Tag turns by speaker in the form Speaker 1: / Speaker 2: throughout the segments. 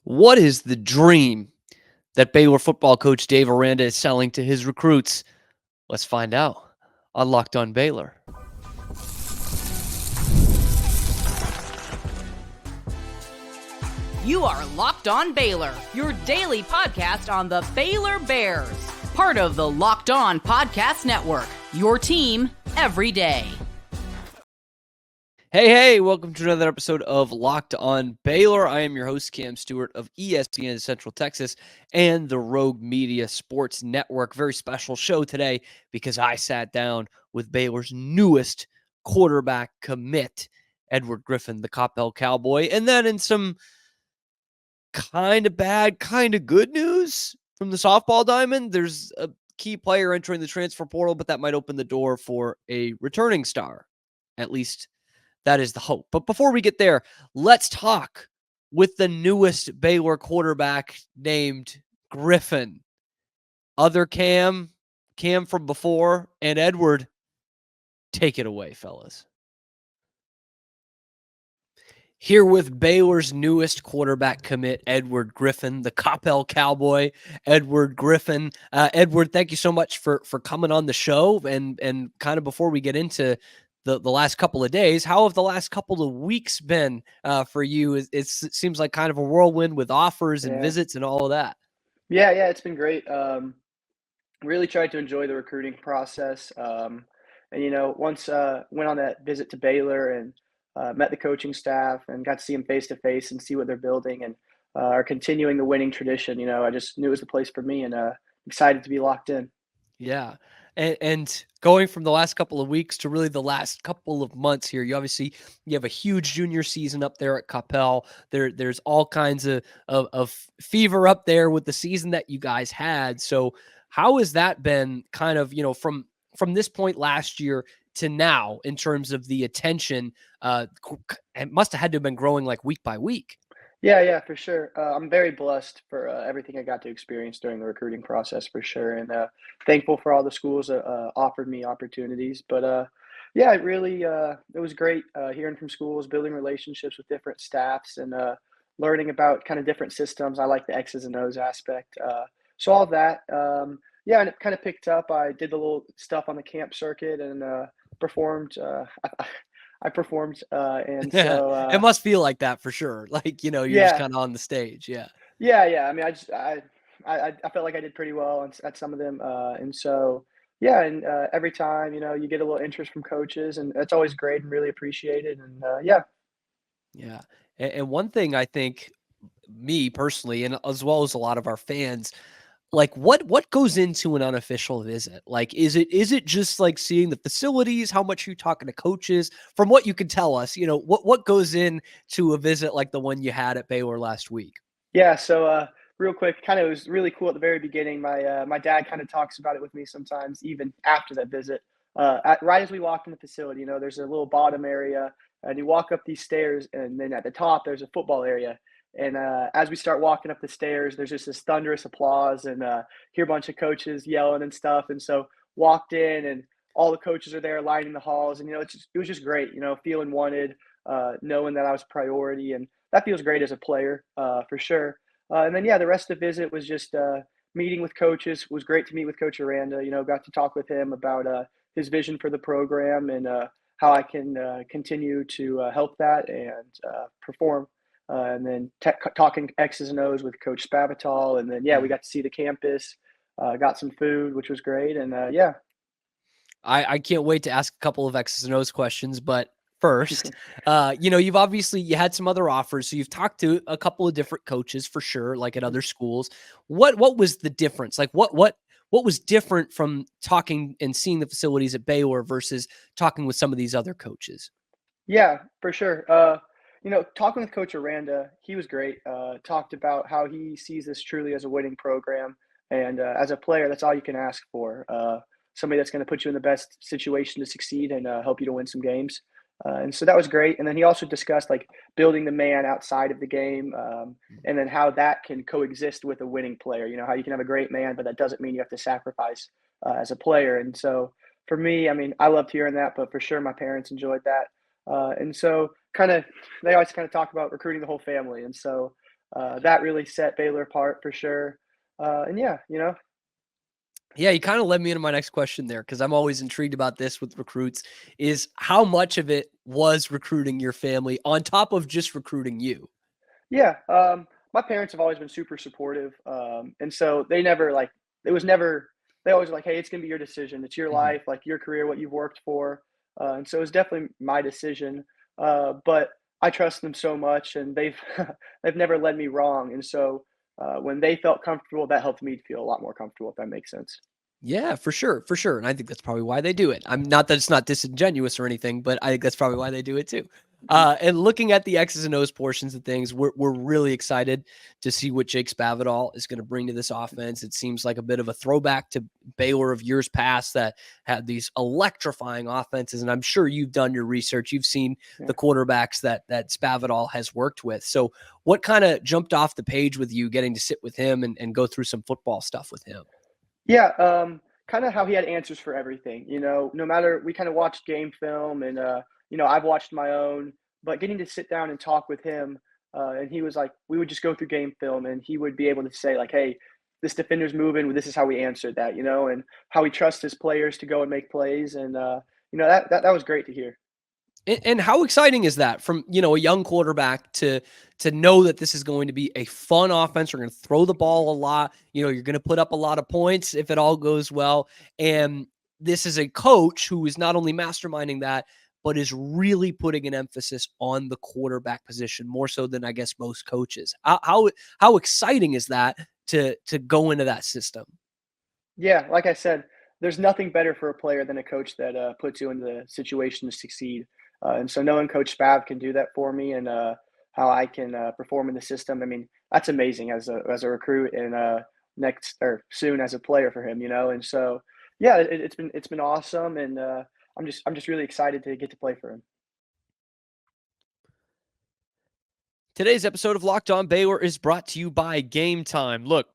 Speaker 1: What is the dream that Baylor football coach Dave Aranda is selling to his recruits? Let's find out on Locked On Baylor.
Speaker 2: You are Locked On Baylor, your daily podcast on the Baylor Bears. Part of the Locked On Podcast Network, your team every day.
Speaker 1: Hey, welcome to another episode of Locked On Baylor. I am your host, Cam Stewart of ESPN Central Texas and the Rogue Media Sports Network. Very special show today because I sat down with Baylor's newest quarterback commit, Edward Griffin, the Coppell Cowboy. And then in some kind of bad, kind of good news from the softball diamond, there's a key player entering the transfer portal, but that might open the door for a returning star. At least that is the hope. But before we get there, let's talk with the newest Baylor quarterback named Griffin. Other Cam from before, and Edward, take it away, fellas. Here with Baylor's newest quarterback commit, Edward Griffin, the Coppell Cowboy, Edward Griffin. Edward, thank you so much for coming on the show. And kind of before we get into the last couple of days, how have the last couple of weeks been for you? It seems like kind of a whirlwind with offers and visits and all of that.
Speaker 3: Yeah, it's been great. Really tried to enjoy the recruiting process. And, once went on that visit to Baylor and met the coaching staff and got to see them face to face and see what they're building and are continuing the winning tradition. I just knew it was the place for me and excited to be locked in.
Speaker 1: Yeah. And going from the last couple of weeks to really the last couple of months here, you have a huge junior season up there at Coppell. There's all kinds of fever up there with the season that you guys had. So how has that been kind of, from this point last year to now in terms of the attention? It must have had to have been growing like week by week.
Speaker 3: Yeah, for sure. I'm very blessed for everything I got to experience during the recruiting process, for sure, and thankful for all the schools that offered me opportunities. But yeah, it was great hearing from schools, building relationships with different staffs, and learning about kind of different systems. I like the X's and O's aspect. So all of that, yeah, and it kind of picked up. I did the little stuff on the camp circuit and performed. I performed, and so
Speaker 1: it must feel like that for sure. Like, you're just kind of on the stage. Yeah.
Speaker 3: Yeah. I mean, I felt like I did pretty well at some of them, and so yeah. And every time, you get a little interest from coaches, and that's always great and really appreciated. And yeah.
Speaker 1: Yeah. And one thing I think, me personally, and as well as a lot of our fans, like what goes into an unofficial visit? Like, is it just like seeing the facilities? How much are you talking to coaches? From what you can tell us, what goes into a visit like the one you had at Baylor last week?
Speaker 3: Yeah. So real quick, kind of it was really cool at the very beginning. My dad kind of talks about it with me sometimes, even after that visit. Right as we walk in the facility, there's a little bottom area, and you walk up these stairs, and then at the top there's a football area. And as we start walking up the stairs, there's just this thunderous applause and hear a bunch of coaches yelling and stuff. And so walked in, and all the coaches are there lining the halls, and it was just great. Feeling wanted, knowing that I was a priority, and that feels great as a player for sure. And then yeah, the rest of the visit was just meeting with coaches. It was great to meet with Coach Aranda. Got to talk with him about his vision for the program and how I can continue to help that and perform. And then talking X's and O's with Coach Spavital. And then, yeah, we got to see the campus, got some food, which was great. And yeah.
Speaker 1: I can't wait to ask a couple of X's and O's questions, but first, you had some other offers. So you've talked to a couple of different coaches for sure, like at other schools. What was the difference? Like what was different from talking and seeing the facilities at Baylor versus talking with some of these other coaches?
Speaker 3: Yeah, for sure. Talking with Coach Aranda, he was great. Talked about how he sees this truly as a winning program. And as a player, that's all you can ask for. Somebody that's going to put you in the best situation to succeed and help you to win some games. And so that was great. And then he also discussed like building the man outside of the game, and then how that can coexist with a winning player. How you can have a great man, but that doesn't mean you have to sacrifice as a player. And so for me, I mean, I loved hearing that, but for sure my parents enjoyed that. And so they always kind of talk about recruiting the whole family. And so that really set Baylor apart for sure. And yeah,
Speaker 1: Yeah, you kind of led me into my next question there because I'm always intrigued about this with recruits is how much of it was recruiting your family on top of just recruiting you?
Speaker 3: yeah. My parents have always been super supportive, and so they never like it was never. They always were like, hey, it's gonna be your decision. It's your
Speaker 1: Mhm.
Speaker 3: life, like your career, what you've worked for, and so it was definitely my decision. But I trust them so much, and they've they've never led me wrong. And so when they felt comfortable, that helped me feel a lot more comfortable. If that makes sense.
Speaker 1: Yeah, for sure, for sure, and I think that's probably why they do it. I'm not that it's not disingenuous or anything, but I think that's probably why they do it too.
Speaker 3: Mhm.
Speaker 1: And looking at the X's and O's portions of things, we're really excited to see what Jake Spavital is going to bring to this offense. It seems like a bit of a throwback to Baylor of years past that had these electrifying offenses, and I'm sure you've done your research. You've seen
Speaker 3: Yeah.
Speaker 1: the quarterbacks that Spavital has worked with. So, what kind of jumped off the page with you getting to sit with him and go through some football stuff with him?
Speaker 3: Yeah, kind of how he had answers for everything. No matter we kind of watched game film, and I've watched my own, but getting to sit down and talk with him, and he was like, we would just go through game film, and he would be able to say like, hey, this defender's moving. This is how we answered that, and how he trusts his players to go and make plays, and that was great to hear.
Speaker 1: And how exciting is that from, a young quarterback to know that this is going to be a fun offense. We're going to throw the ball a lot. You're going to put up a lot of points if it all goes well. And this is a coach who is not only masterminding that, but is really putting an emphasis on the quarterback position more so than I guess most coaches. How exciting is that to go into that system?
Speaker 3: Yeah, like I said, there's nothing better for a player than a coach that puts you in the situation to succeed. And so knowing Coach Spav can do that for me, and how I can perform in the system, I mean, that's amazing as a recruit, and next or soon as a player for him. And so yeah, it's been awesome, and I'm just really excited to get to play for him.
Speaker 1: Today's episode of Locked On Baylor is brought to you by Gametime. Look,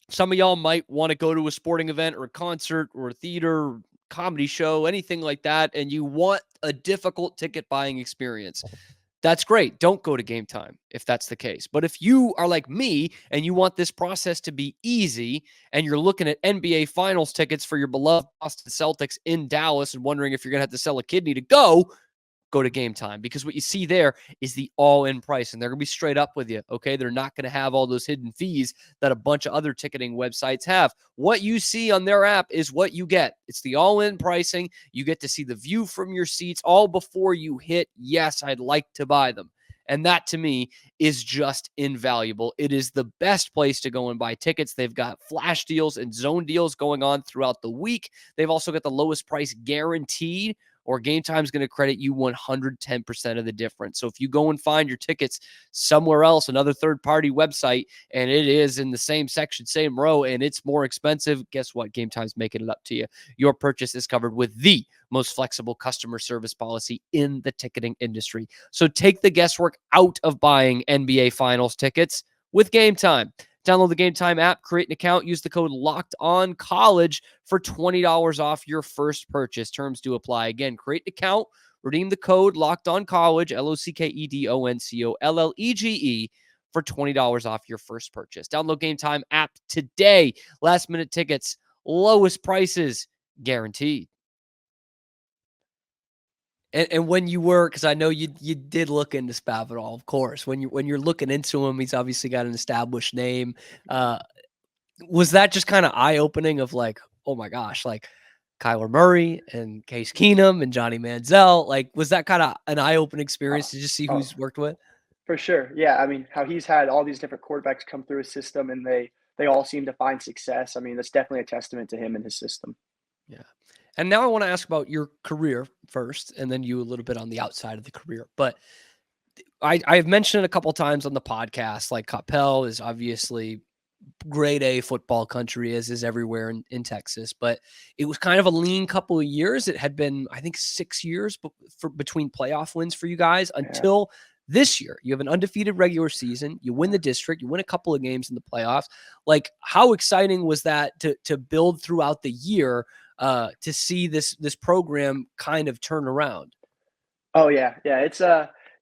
Speaker 1: some of y'all might want to go to a sporting event or a concert or a theater, comedy show, anything like that, and you want a difficult ticket buying experience. That's great. Don't go to Gametime if that's the case. But if you are like me and you want this process to be easy and you're looking at NBA Finals tickets for your beloved Boston Celtics in Dallas and wondering if you're going to have to sell a kidney to go to Gametime, because what you see there is the all-in price, and they're going to be straight up with you, okay? They're not going to have all those hidden fees that a bunch of other ticketing websites have. What you see on their app is what you get. It's the all-in pricing. You get to see the view from your seats all before you hit, yes, I'd like to buy them. And that, to me, is just invaluable. It is the best place to go and buy tickets. They've got flash deals and zone deals going on throughout the week. They've also got the lowest price guaranteed, or Gametime is going to credit you 110% of the difference. So if you go and find your tickets somewhere else, another third-party website, and it is in the same section, same row, and it's more expensive, guess what? Gametime's making it up to you. Your purchase is covered with the most flexible customer service policy in the ticketing industry. So take the guesswork out of buying NBA Finals tickets with Gametime. Download the Gametime app, create an account, use the code LOCKEDONCollege for $20 off your first purchase. Terms do apply. Again, create an account, redeem the code LOCKEDONCollege, LOCKEDONCOLLEGE, for $20 off your first purchase. Download Gametime app today. Last minute tickets, lowest prices guaranteed. And when you were, because I know you did look into Spavital, of course. When you're looking into him, he's obviously got an established name. Was that just kind of eye opening of like, oh my gosh, like Kyler Murray and Case Keenum and Johnny Manziel? Like, was that kind of an eye opening
Speaker 3: Uh,
Speaker 1: experience to just see
Speaker 3: oh,
Speaker 1: who's worked with?
Speaker 3: for sure. Yeah, I mean, how he's had all these different quarterbacks come through his system, and they all seem to find success. I mean, that's definitely a testament to him and his system.
Speaker 1: Yeah. And now I want to ask about your career first, and then you a little bit on the outside of the career. But I've mentioned it a couple times on the podcast, like Coppell is obviously grade A football country, as is everywhere in Texas, but it was kind of a lean couple of years. It had been, I think, 6 years between playoff wins for you guys
Speaker 3: Yeah.
Speaker 1: until this year. You have an undefeated regular season. You win the district. You win a couple of games in the playoffs. Like, how exciting was that to build throughout the year, to see this program kind of turn around?
Speaker 3: Oh yeah, yeah. It's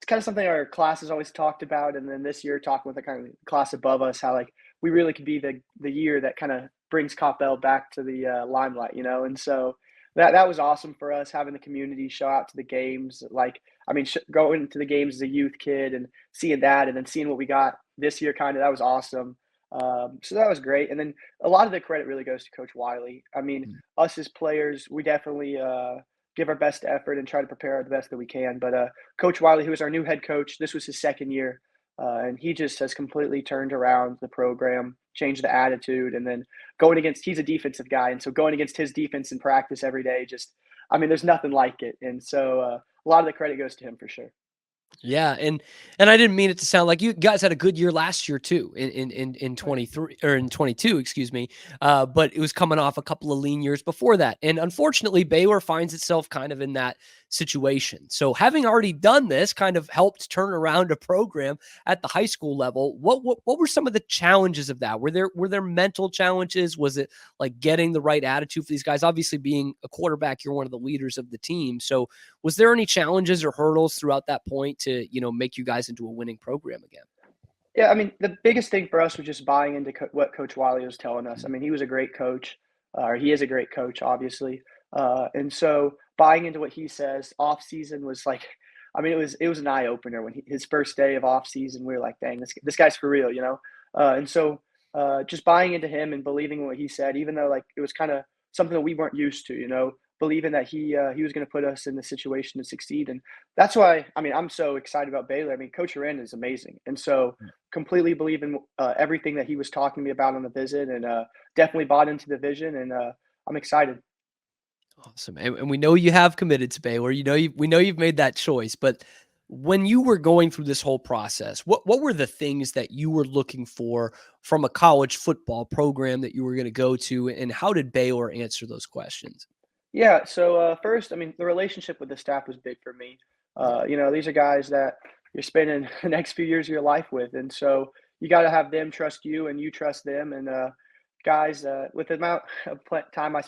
Speaker 3: kind of something our class has always talked about, and then this year talking with the kind of class above us, how like we really could be the year that kind of brings Coppell back to the limelight, and so that was awesome for us having the community show out to the games. Like, I mean, going to the games as a youth kid and seeing that, and then seeing what we got this year, kind of that was awesome. So that was great, and then a lot of the credit really goes to Coach Wiley. I mean, us as players, we definitely give our best effort and try to prepare the best that we can. But Coach Wiley, who is our new head coach, this was his second year, and he just has completely turned around the program, changed the attitude, and then he's a defensive guy, and so going against his defense in practice every day, I mean, there's nothing like it. And so a lot of the credit goes to him for sure.
Speaker 1: Yeah, and I didn't mean it to sound like you guys had a good year last year too in 23 or in 22, excuse me. But it was coming off a couple of lean years before that. And unfortunately, Baylor finds itself kind of in that situation. So having already done this kind of helped turn around a program at the high school level. What were some of the challenges of that? Were there mental challenges? Was it like getting the right attitude for these guys? Obviously, being a quarterback, you're one of the leaders of the team. So was there any challenges or hurdles throughout that point to, make you guys into a winning program again?
Speaker 3: Yeah, I mean, the biggest thing for us was just buying into what Coach Wiley was telling us. I mean, he was a great coach, or he is a great coach, obviously. And so buying into what he says, off season was like, I mean, it was an eye opener when his first day of off season. We were like, dang, this guy's for real, And so just buying into him and believing what he said, even though like it was kind of something that we weren't used to, believing that he was going to put us in the situation to succeed. And that's why, I mean, I'm so excited about Baylor. I mean, Coach Aranda is amazing. And so completely believe in everything that he was talking to me about on the visit, and definitely bought into the vision, and I'm excited.
Speaker 1: Awesome. And we know you have committed to Baylor. We know you've made that choice, but when you were going through this whole process, what were the things that you were looking for from a college football program that you were going to go to, and how did Baylor answer those questions?
Speaker 3: Yeah. So first, I mean, the relationship with the staff was big for me. These are guys that you're spending the next few years of your life with, and so you got to have them trust you, and you trust them. And guys, with the amount of time I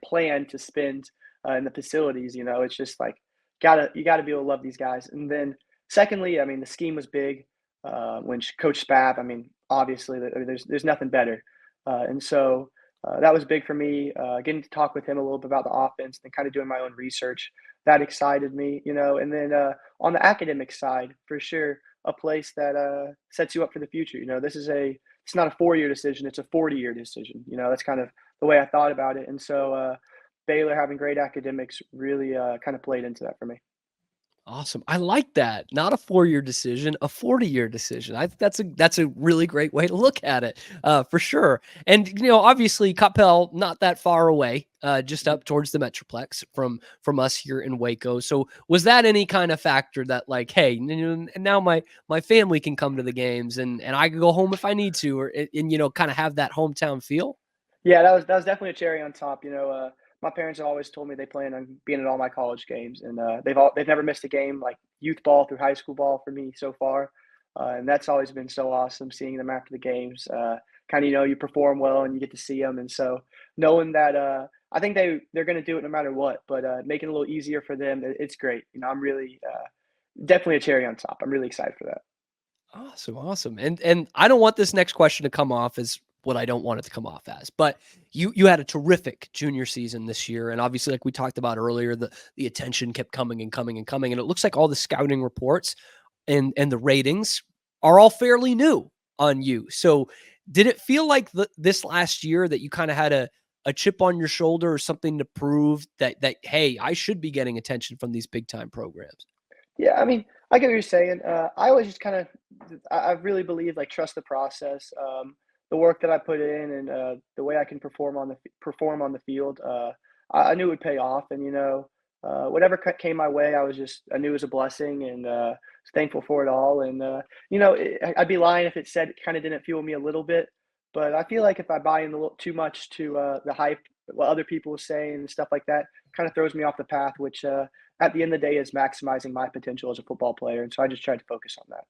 Speaker 3: plan to spend in the facilities, it's just like you gotta be able to love these guys. And then secondly, I mean, the scheme was big. When Coach Spav, I mean, obviously, there's nothing better, and so. That was big for me. Getting to talk with him a little bit about the offense and kind of doing my own research, that excited me, And then on the academic side, for sure, a place that sets you up for the future. It's not a 4-year decision; it's a 40-year decision. That's kind of the way I thought about it. And so Baylor having great academics really kind of played into that for me.
Speaker 1: Awesome. I like that. Not a 4-year decision, a 40-year decision. I think that's a really great way to look at it, for sure. And obviously, Coppell not that far away, just up towards the Metroplex from us here in Waco. So was that any kind of factor that like, hey, now my family can come to the games and I can go home if I need to, or kind of have that hometown feel?
Speaker 3: Yeah, that was definitely a cherry on top. My parents have always told me they plan on being at all my college games, and they've never missed a game, like youth ball through high school ball for me so far, and that's always been so awesome seeing them after the games. Kind of you perform well and you get to see them, and so knowing that I think they're going to do it no matter what, but making it a little easier for them, it's great. I'm really definitely a cherry on top. I'm really excited for that.
Speaker 1: Awesome. And I don't want this next question to come off as what I don't want it to come off as, but you had a terrific junior season this year. And obviously, like we talked about earlier, the attention kept coming and coming and coming. And it looks like all the scouting reports and the ratings are all fairly new on you. So did it feel like this last year that you kind of had a chip on your shoulder or something to prove that, hey, I should be getting attention from these big time programs?
Speaker 3: Yeah, I mean, I get what you're saying. I always just I really believe like trust the process, the work that I put in, and the way I can perform on the field. I knew it would pay off, and whatever came my way, I knew it was a blessing, and was thankful for it all. And I'd be lying if it said it kind of didn't fuel me a little bit, but I feel like if I buy in a little too much to the hype, what other people say and stuff like that, kind of throws me off the path, which at the end of the day is maximizing my potential as a football player. And so I just tried to focus on that.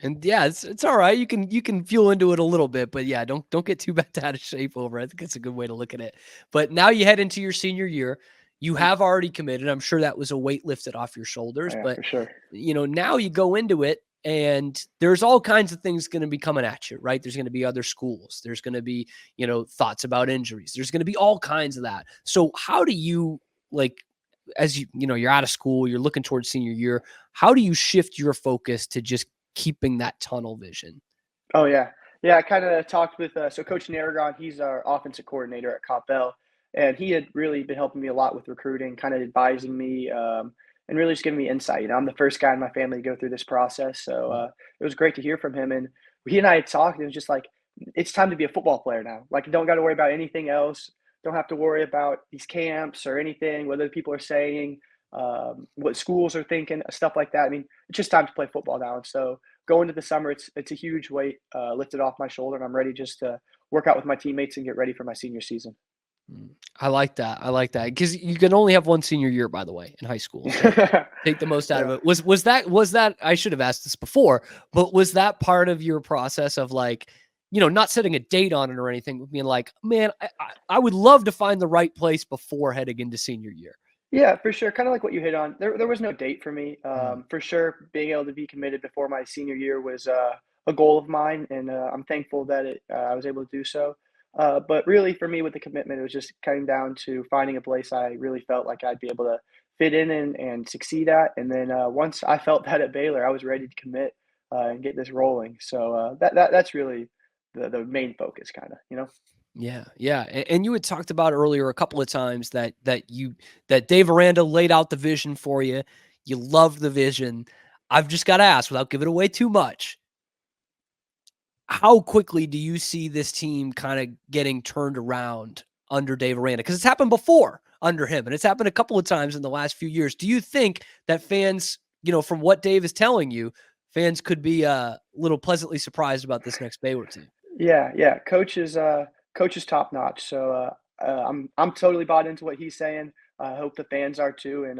Speaker 1: And yeah, it's all right. You can fuel into it a little bit, but yeah, don't get too bent out of shape over it. I think that's a good way to look at it. But now you head into your senior year. You have already committed. I'm sure that was a weight lifted off your shoulders,
Speaker 3: Yeah,
Speaker 1: but
Speaker 3: for sure.
Speaker 1: now you go into it and there's all kinds of things going to be coming at you, right? There's going to be other schools. There's going to be, thoughts about injuries. There's going to be all kinds of that. So how do you, like, as you're out of school, you're looking towards senior year, how do you shift your focus to just keeping that tunnel vision?
Speaker 3: Oh, yeah. Yeah, I kind of talked with so Coach Narragon, he's our offensive coordinator at Coppell, and he had really been helping me a lot with recruiting, kind of advising me, and really just giving me insight. I'm the first guy in my family to go through this process, so it was great to hear from him. And he and I had talked, and it was just like, it's time to be a football player now. Like, you don't got to worry about anything else. Don't have to worry about these camps or anything, what other people are saying, what schools are thinking, stuff like that. I mean, it's just time to play football now. And so going into the summer, it's a huge weight lifted off my shoulder, and I'm ready just to work out with my teammates and get ready for my senior season.
Speaker 1: I like that. Because you can only have one senior year, by the way, in high school. So take the most out of it. Was that? I should have asked this before, but was that part of your process of, like, not setting a date on it or anything, but being like, man, I would love to find the right place before heading into senior year?
Speaker 3: Yeah, for sure. Kind of like what you hit on. There was no date for me. For sure, being able to be committed before my senior year was a goal of mine, and I'm thankful that I was able to do so. But really, for me, with the commitment, it was just coming down to finding a place I really felt like I'd be able to fit in and succeed at. And then once I felt that at Baylor, I was ready to commit and get this rolling. So that's really the main focus, kind of.
Speaker 1: Yeah. Yeah. And you had talked about earlier a couple of times that Dave Aranda laid out the vision for you. You love the vision. I've just got to ask, without giving away too much, how quickly do you see this team kind of getting turned around under Dave Aranda? Because it's happened before under him, and it's happened a couple of times in the last few years. Do you think that fans, from what Dave is telling you, fans could be a little pleasantly surprised about this next Baylor team?
Speaker 3: Yeah. Coach is top notch. So I'm totally bought into what he's saying. I hope the fans are too, and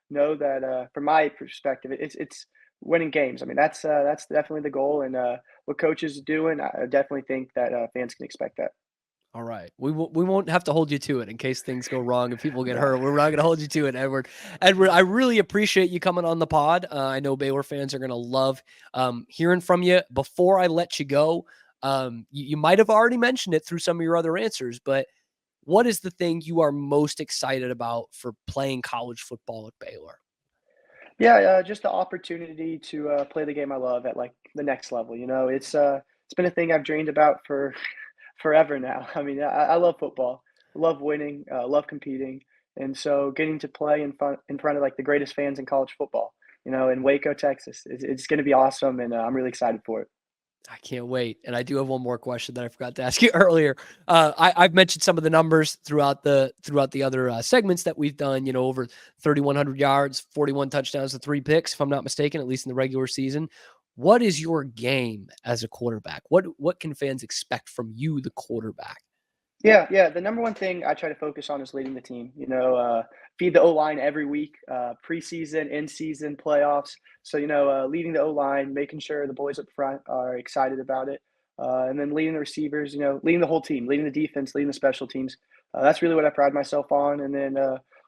Speaker 3: know that from my perspective, it's winning games. I mean, that's definitely the goal, and what coach is doing, I definitely think that fans can expect that.
Speaker 1: All right. We won't have to hold you to it in case things go wrong and people get
Speaker 3: Yeah.
Speaker 1: hurt. We're not going to hold you to it, Edward. Edward, I really appreciate you coming on the pod. I know Baylor fans are going to love hearing from you. Before I let you go, you might have already mentioned it through some of your other answers, but what is the thing you are most excited about for playing college football at Baylor?
Speaker 3: Yeah, just the opportunity to play the game I love at like the next level. It's been a thing I've dreamed about for forever now. I mean, I love football, love winning, love competing, and so getting to play in front of like the greatest fans in college football, in Waco, Texas, it's going to be awesome, and I'm really excited for it.
Speaker 1: I can't wait. And I do have one more question that I forgot to ask you earlier. I've mentioned some of the numbers throughout the other segments that we've done, over 3,100 yards, 41 touchdowns to 3 picks, if I'm not mistaken, at least in the regular season. What is your game as a quarterback? What can fans expect from you, the quarterback?
Speaker 3: Yeah. The number one thing I try to focus on is leading the team. Feed the O line every week, preseason, in season, playoffs. So leading the O line, making sure the boys up front are excited about it, and then leading the receivers. Leading the whole team, leading the defense, leading the special teams. That's really what I pride myself on. And then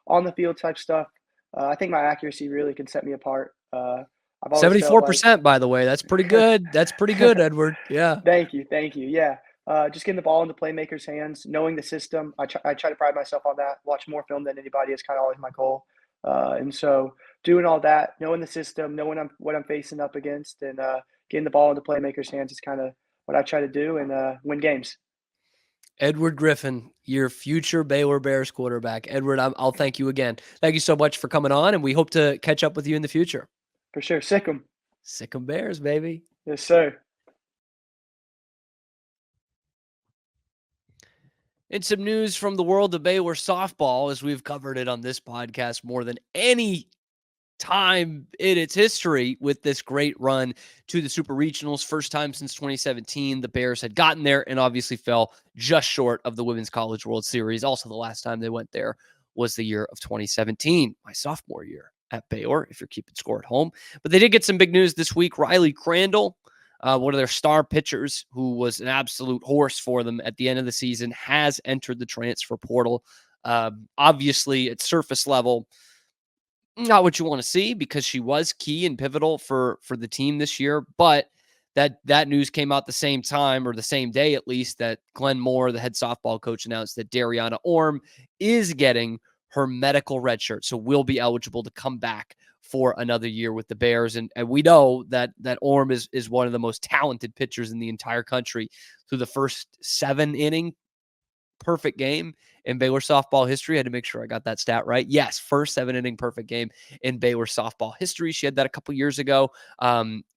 Speaker 3: on the field type stuff, I think my accuracy really can set me apart. I've always
Speaker 1: 74%, by the way. That's pretty good. That's pretty good, Edward. Yeah.
Speaker 3: Thank you. Yeah. Just getting the ball into playmakers' hands, knowing the system. I try to pride myself on that. Watch more film than anybody is kind of always my goal. And so doing all that, knowing the system, knowing what I'm facing up against, and getting the ball into playmakers' hands is kind of what I try to do and win games.
Speaker 1: Edward Griffin, your future Baylor Bears quarterback. Edward, I'll thank you again. Thank you so much for coming on, and we hope to catch up with you in the future.
Speaker 3: For sure. Sick 'em.
Speaker 1: Sick 'em Bears, baby.
Speaker 3: Yes, sir.
Speaker 1: And some news from the world of Baylor softball, as we've covered it on this podcast more than any time in its history with this great run to the Super Regionals. First time since 2017, the Bears had gotten there and obviously fell just short of the Women's College World Series. Also, the last time they went there was the year of 2017, my sophomore year at Baylor, if you're keeping score at home. But they did get some big news this week. Riley Crandall, one of their star pitchers, who was an absolute horse for them at the end of the season, has entered the transfer portal. Obviously, at surface level, not what you want to see because she was key and pivotal for the team this year. But that news came out the same time, or the same day at least, that Glenn Moore, the head softball coach, announced that Dariana Orm is getting her medical red shirt, so will be eligible to come back for another year with the Bears. And we know that Orm is one of the most talented pitchers in the entire country. Through the first 7-inning perfect game in Baylor softball history. I had to make sure I got that stat right. Yes, first 7-inning perfect game in Baylor softball history. She had that a couple years ago.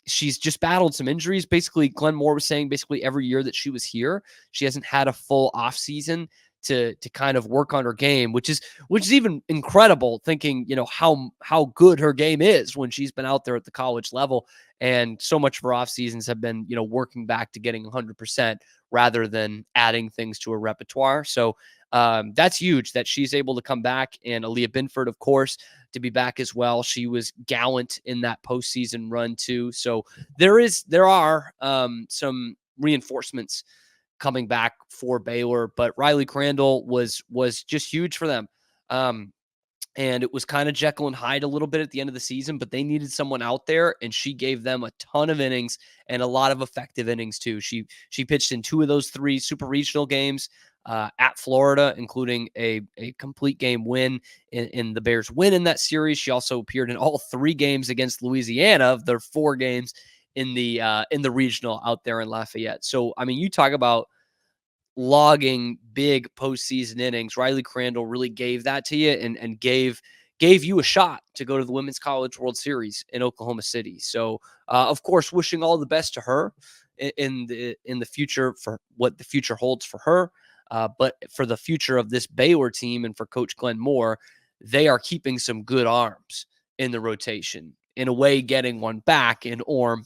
Speaker 1: She's just battled some injuries. Basically, Glenn Moore was saying basically every year that she was here, she hasn't had a full off season to kind of work on her game, which is even incredible, thinking, how good her game is when she's been out there at the college level. And so much of her off seasons have been, working back to getting 100% rather than adding things to her repertoire. So that's huge that she's able to come back. And Aaliyah Binford, of course, to be back as well. She was gallant in that postseason run too. So there are some reinforcements coming back for Baylor, but Riley Crandall was just huge for them. And it was kind of Jekyll and Hyde a little bit at the end of the season, but they needed someone out there, and she gave them a ton of innings and a lot of effective innings too. She pitched in 2 of those 3 super regional games at Florida, including a complete game win in the Bears win in that series. She also appeared in all 3 games against Louisiana of their 4 games in the regional out there in Lafayette. So, I mean, you talk about logging big postseason innings. Riley Crandall really gave that to you and gave you a shot to go to the Women's College World Series in Oklahoma City. So, of course, wishing all the best to her in the future for what the future holds for her. But for the future of this Baylor team and for Coach Glenn Moore, they are keeping some good arms in the rotation. In a way, getting one back in Orm,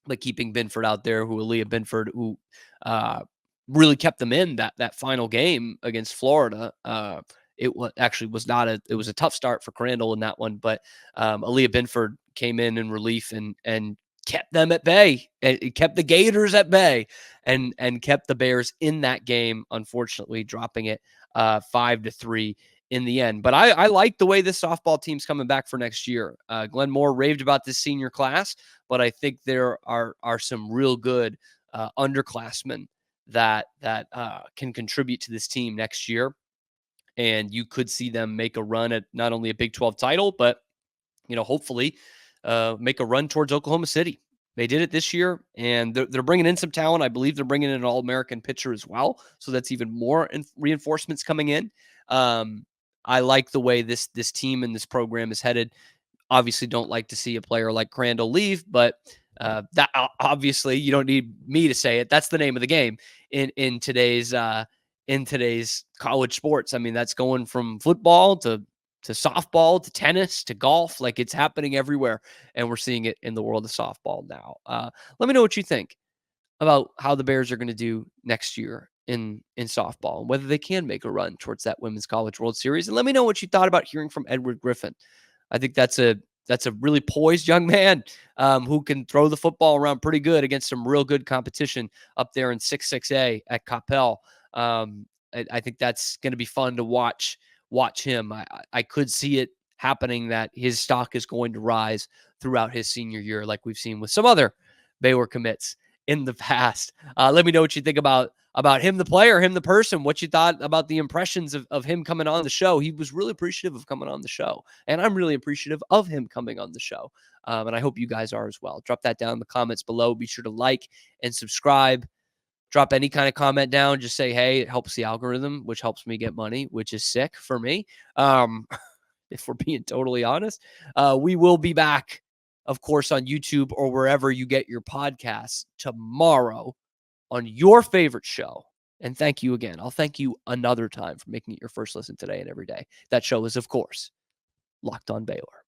Speaker 1: but keeping Binford out there, Aaliyah Binford, who really kept them in that final game against Florida. It was a tough start for Crandall in that one, but Aaliyah Binford came in relief and kept them at bay. It kept the Gators at bay and kept the Bears in that game, unfortunately dropping it 5-3 in the end. But I like the way this softball team's coming back for next year. Glenn Moore raved about this senior class, but I think there are some real good underclassmen that can contribute to this team next year. And you could see them make a run at not only a Big 12 title, but, hopefully make a run towards Oklahoma City. They did it this year, and they're bringing in some talent. I believe they're bringing in an All-American pitcher as well. So that's even more reinforcements coming in. I like the way this team and this program is headed. Obviously don't like to see a player like Crandall leave, but that obviously you don't need me to say it. That's the name of the game in today's college sports. I mean, that's going from football to softball to tennis to golf. Like, it's happening everywhere, and we're seeing it in the world of softball now. Let me know what you think about how the Bears are going to do next year in softball, and whether they can make a run towards that Women's College World Series. And let me know what you thought about hearing from Edward Griffin. I think that's a really poised young man who can throw the football around pretty good against some real good competition up there in 6-6A at Coppell. I think that's going to be fun to watch him. I could see it happening that his stock is going to rise throughout his senior year, like we've seen with some other Baylor commits in the past. Let me know what you think about him, the player, him, the person, what you thought about the impressions of him coming on the show. He was really appreciative of coming on the show, and I'm really appreciative of him coming on the show. And I hope you guys are as well. Drop that down in the comments below. Be sure to like and subscribe. Drop any kind of comment down. Just say, hey, it helps the algorithm, which helps me get money, which is sick for me. If we're being totally honest, we will be back, of course, on YouTube or wherever you get your podcasts tomorrow on your favorite show. And thank you again. I'll thank you another time for making it your first listen today and every day. That show is, of course, Locked On Baylor.